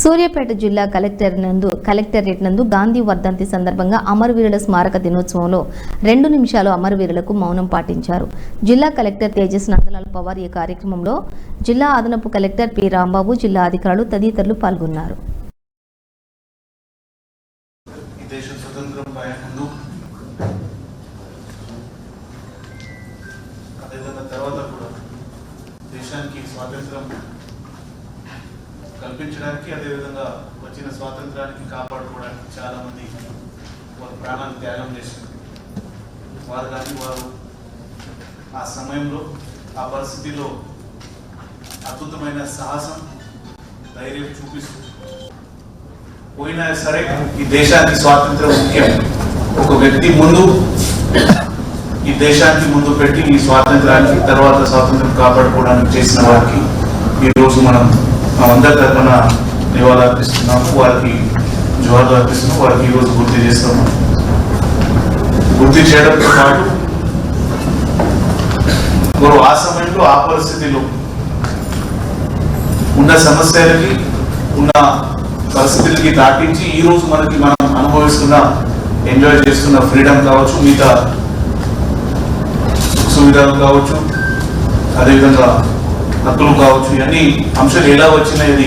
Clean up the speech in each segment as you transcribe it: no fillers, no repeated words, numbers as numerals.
సూర్యాపేట జిల్లా కలెక్టరేట్ నందు గాంధీ వర్ధంతి సందర్భంగా అమరవీరుల స్మారక దినోత్సవంలో 2 నిమిషాలు అమరవీరులకు మౌనం పాటించారు. జిల్లా కలెక్టర్ తేజస్ నందలాల్ పవార్ ఈ కార్యక్రమంలో జిల్లా అదనపు కలెక్టర్ పి రాంబాబు, జిల్లా అధికారులు తదితరులు పాల్గొన్నారు. కల్పించడానికి అదే విధంగా వచ్చిన స్వాతంత్రానికి కాపాడుకోవడానికి చాలా మంది వారి ప్రాణాన్ని త్యాగం చేశారు. వారు కానీ వారు ఆ సమయంలో ఆ పరిస్థితిలో అద్భుతమైన సాహసం, ధైర్యం చూపిస్తూ పోయినా సరే ఈ దేశానికి స్వాతంత్రం ముఖ్యం. ఒక వ్యక్తి ముందు ఈ దేశానికి ముందు పెట్టి ఈ స్వాతంత్రానికి తర్వాత స్వాతంత్రం కాపాడుకోవడానికి చేసిన వారికి ఈరోజు మనం అందరి తరఫున నివాళులు అర్పిస్తున్నాము, వారికి జోహార్లు అర్పిస్తున్నాము, వారికి ఈరోజు గుర్తు చేస్తాము. గుర్తు చేయడంతో పాటు వారు ఆ సమయంలో ఆ పరిస్థితిలో ఉన్న సమస్యలకి ఉన్న పరిస్థితులకి దాటించి ఈరోజు మనం అనుభవిస్తున్న ఎంజాయ్ చేస్తున్న ఫ్రీడమ్ కావచ్చు, మిగతా సువిధాలు కావచ్చు, అదేవిధంగా హక్కులు కావచ్చు, ఇవన్నీ అంశాలు ఎలా వచ్చినాయి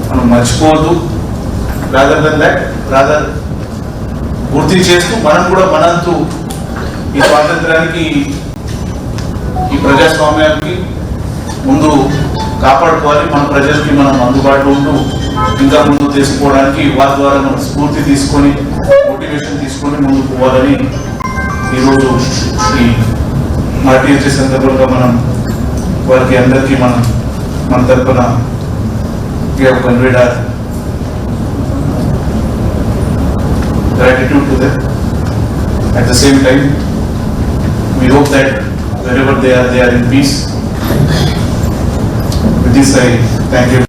మనం మర్చిపోవద్దు. రాదర్ గుర్తు చేస్తూ మనం కూడా మనంతు ఈ స్వాతంత్రానికి ఈ ప్రజాస్వామ్యానికి ముందు కాపాడుకోవాలి. మన ప్రజలకి మనం అందుబాటులో ఉంటూ ఇంకా ముందు తీసుకోవడానికి వారి ద్వారా మనం స్ఫూర్తి తీసుకొని మోటివేషన్ తీసుకొని ముందుకు పోవాలని ఈరోజు ఈ ఆర్టీఎస్సీ సందర్భంగా మనం వారికి అందరికీ మన తరఫున conveyed gratitude to them. At the same time, we hope that wherever they are in peace. With this, I thank you.